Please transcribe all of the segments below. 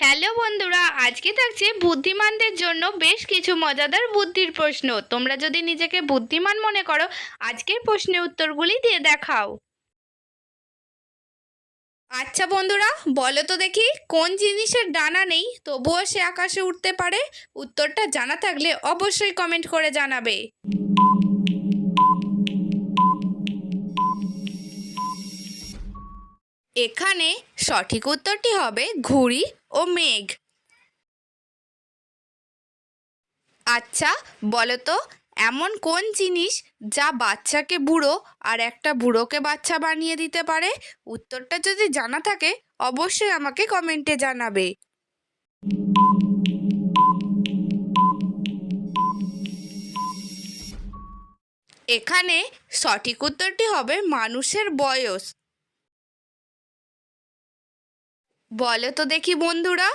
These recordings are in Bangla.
হ্যালো বন্ধুরা, আজকে থাকছে বুদ্ধিমানদের জন্য বেশ কিছু মজাদার বুদ্ধির প্রশ্ন। তোমরা যদি নিজেকে বুদ্ধিমান মনে করো, আজকের প্রশ্নের উত্তরগুলি দিয়ে দেখাও। আচ্ছা বন্ধুরা, বলো তো দেখি, কোন জিনিসের ডানা নেই তবুও সে আকাশে উঠতে পারে? উত্তরটা জানা থাকলে অবশ্যই কমেন্ট করে জানাবে। এখানে সঠিক উত্তরটি হবে ঘুড়ি ও মেঘ। আচ্ছা বলো তো, এমন কোন জিনিস যা বাচ্চাকে বুড়ো আর একটা বুড়োকে বাচ্চা বানিয়ে দিতে পারে? উত্তরটা যদি জানা থাকে অবশ্যই আমাকে কমেন্টে জানাবে। এখানে সঠিক উত্তরটি হবে মানুষের বয়স। বলো তো দেখি বন্ধুরা,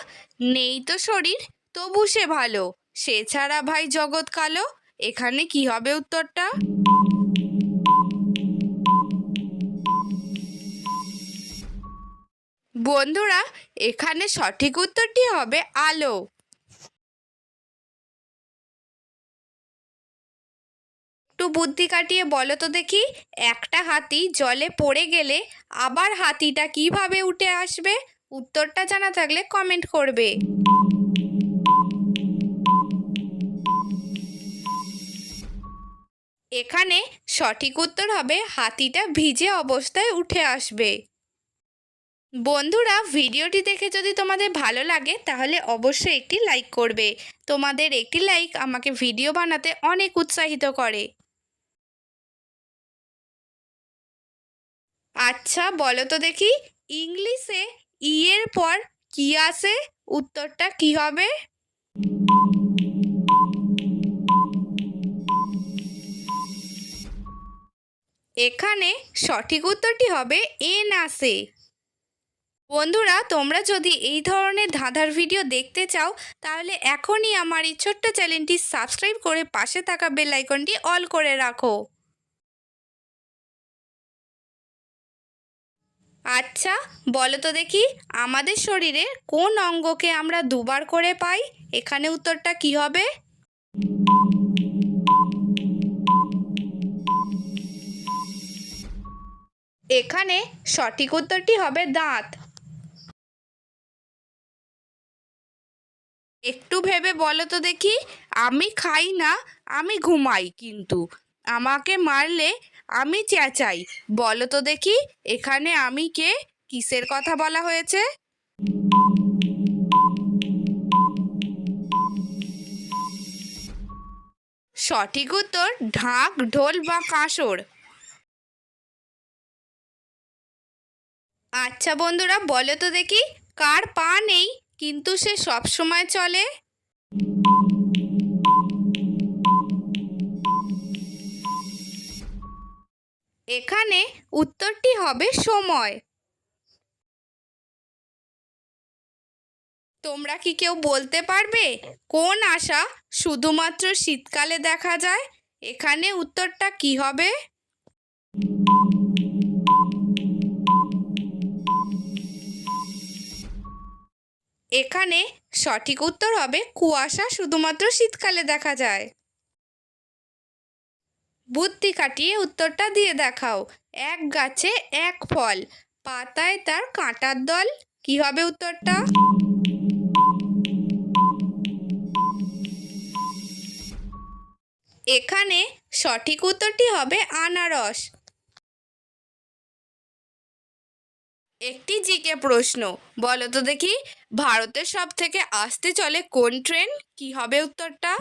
নেই তো শরীর তবু সে ভালো, সে ছাড়া ভাই জগৎ কালো। এখানে কি হবে উত্তরটা? বন্ধুরা, এখানে সঠিক উত্তরটি হবে আলো। একটু বুদ্ধি কাটিয়ে বলো তো দেখি, একটা হাতি জলে পড়ে গেলে আবার হাতিটা কিভাবে উঠে আসবে? উত্তরটা জানা থাকলে কমেন্ট করবে। এখানে সঠিক উত্তর হবে হাতিটা ভিজে অবস্থায় উঠে আসবে। বন্ধুরা, ভিডিওটি দেখে যদি তোমাদের ভালো লাগে তাহলে অবশ্যই একটি লাইক করবে। তোমাদের একটি লাইক আমাকে ভিডিও বানাতে অনেক উৎসাহিত করে। আচ্ছা বলো তো দেখি, ইংলিশে ই এর পর কি আসে? উত্তরটা কি হবে? এখানে সঠিক উত্তরটি হবে এন আসে। বন্ধুরা, তোমরা যদি এই ধরনের ধাঁধার ভিডিও দেখতে চাও তাহলে এখনই আমার এই ছোট্ট চ্যানেলটি সাবস্ক্রাইব করে পাশে থাকা বেল আইকনটি অল করে রাখো। আচ্ছা বলো তো দেখি, আমাদের শরীরে কোন অঙ্গকে আমরা দুবার করে পাই? এখানে উত্তরটা কি হবে? এখানে সঠিক উত্তরটি হবে দাঁত। একটু ভেবে বলো তো দেখি, আমি খাই না, আমি ঘুমাই, কিন্তু আমাকে মারলে আমি চেঁচাই। বলো তো দেখি, এখানে আমি কে? কিসের কথা বলা হয়েছে? সঠিক উত্তর ঢাক, ঢোল বা কাঁসর। আচ্ছা বন্ধুরা, বলো তো দেখি, কার পা নেই কিন্তু সে সব সময় চলে? এখানে উত্তরটি হবে সময়। তোমরা কি কেউ বলতে পারবে কোন আশা শুধুমাত্র শীতকালে দেখা যায়? এখানে উত্তরটা কি হবে? এখানে সঠিক উত্তর হবে কুয়াশা শুধুমাত্র শীতকালে দেখা যায়। বুদ্ধি কাটিয়ে উত্তরটা দিয়ে দেখাও। এক গাছে এক ফল, পাতায় তার কাঁটার দল। কি হবে উত্তরটা? এখানে সঠিক উত্তরটি হবে আনারস। একটি জিকে প্রশ্ন, বলো তো দেখি, ভারতের সব থেকে আস্তে চলে কোন ট্রেন? কি হবে উত্তরটা?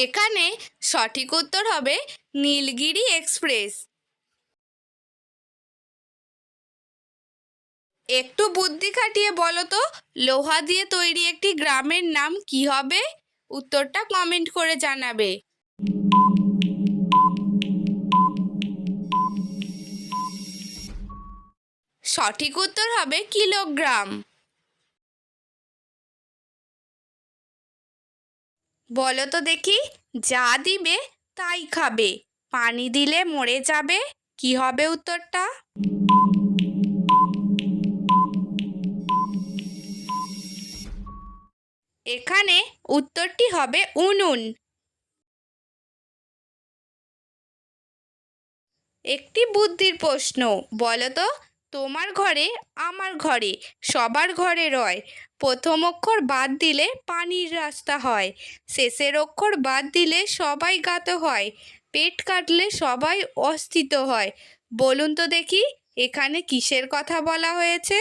এখানে সঠিক উত্তর হবে নীলগিরি এক্সপ্রেস। একটু বুদ্ধি খাটিয়ে বলো তো, লোহা দিয়ে তৈরি একটি গ্রামের নাম কি হবে? উত্তরটা কমেন্ট করে জানাবে। সঠিক উত্তর হবে কিলোগ্রাম। বলো তো দেখি, যা দিবে তাই খাবে, পানি দিলে মরে যাবে, কি হবে উত্তরটা? এখানে উত্তরটি হবে উনুন। একটি বুদ্ধির প্রশ্ন, বলো তো, তোমার ঘরে আমার ঘরে সবার ঘরে রয়, প্রথম অক্ষর বাদ দিলে পানির রাস্তা হয়, শেষের অক্ষর বাদ দিলে সবাই গাত হয়, পেট কাটলে সবাই অস্থিত হয়। বলুন তো দেখি, এখানে কিসের কথা বলা হয়েছে?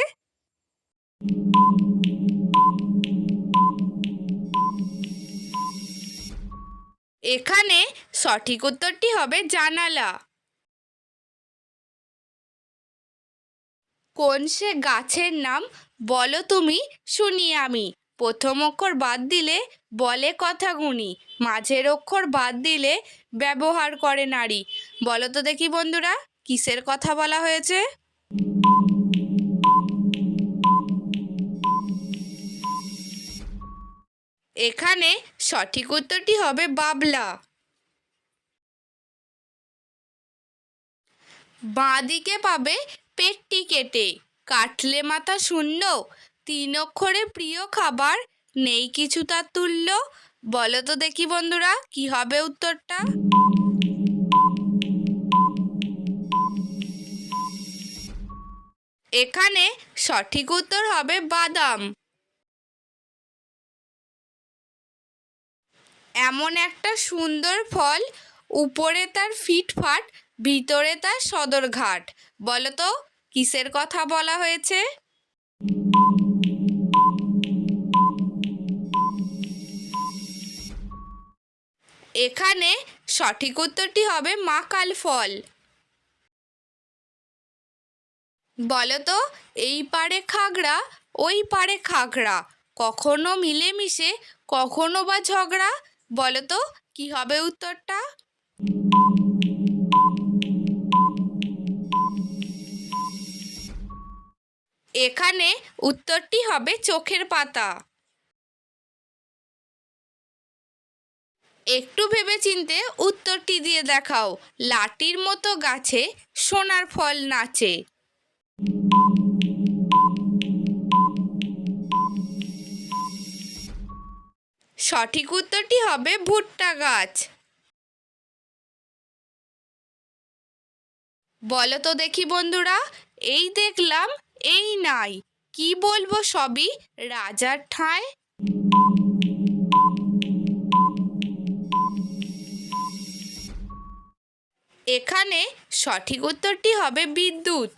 এখানে সঠিক উত্তরটি হবে জানালা। কোন সে গাছের নাম, বলো তুমি শুনি আমি, প্রথম অক্ষর বাদ দিলে বলে কথা গুণী, মাঝের অক্ষর বাদ দিলে ব্যবহার করে নারী। বলো তো দেখি বন্ধুরা, কিসের কথা বলা হয়েছে? এখানে সঠিক উত্তরটি হবে বাবলা। বাঁ দিকে পাবে পেটটি কেটে, কাটলে মাথা শূন্য, তিন অক্ষরে প্রিয় খাবার, নেই কিছু তার তুল্য। বলো তো দেখি বন্ধুরা, কি হবে উত্তরটা? এখানে সঠিক উত্তর হবে বাদাম। এমন একটা সুন্দর ফল, উপরে তার ফিটফাট, ভিতরে তার সদরঘাট। বলো তো কিসের কথা বলা হয়েছে? এখানে সঠিক উত্তরটি হবে মাকাল ফল। বলো তো, এই পারে খাগড়া ওই পারে খাগড়া, কখনো মিলেমিশে কখনো বা ঝগড়া। বলো তো কি হবে উত্তরটা? এখানে উত্তরটি হবে চোখের পাতা। একটু ভেবেচিন্তে উত্তরটি দিয়ে দেখাও, লাঠির মতো গাছে সোনার ফল নাচে। সঠিক উত্তরটি হবে ভুট্টা গাছ। বলো তো দেখি বন্ধুরা, এই দেখলাম এই নাই, কি বলবো সবই রাজার ঠাঁই। এখানে সঠিক উত্তরটি হবে বিদ্যুৎ।